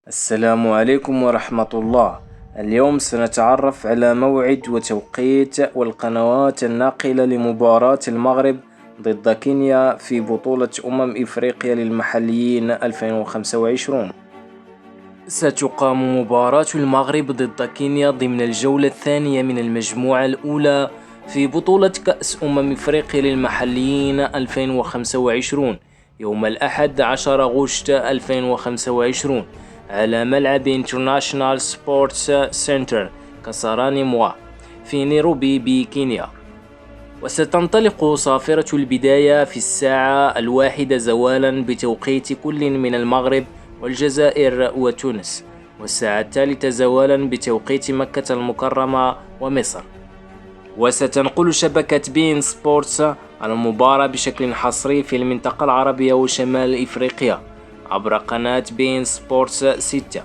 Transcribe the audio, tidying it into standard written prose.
السلام عليكم ورحمة الله. اليوم سنتعرف على موعد وتوقيت والقنوات الناقلة لمباراة المغرب ضد كينيا في بطولة إفريقيا للمحليين 2025. ستقام مباراة المغرب ضد كينيا ضمن الجولة الثانية من المجموعة الأولى في بطولة كأس إفريقيا للمحليين 2025 يوم الأحد 10 غشت 2025 على ملعب انترناشنال سبورتس سنتر كسراني موا في نيروبي بكينيا. وستنطلق صافرة البداية في الساعة 1 زوالا بتوقيت كل من المغرب والجزائر وتونس، والساعة 3 زوالا بتوقيت مكة المكرمة ومصر. وستنقل شبكة بين سبورتس المباراة بشكل حصري في المنطقة العربية وشمال إفريقيا عبر قناة بين سبورتس 6.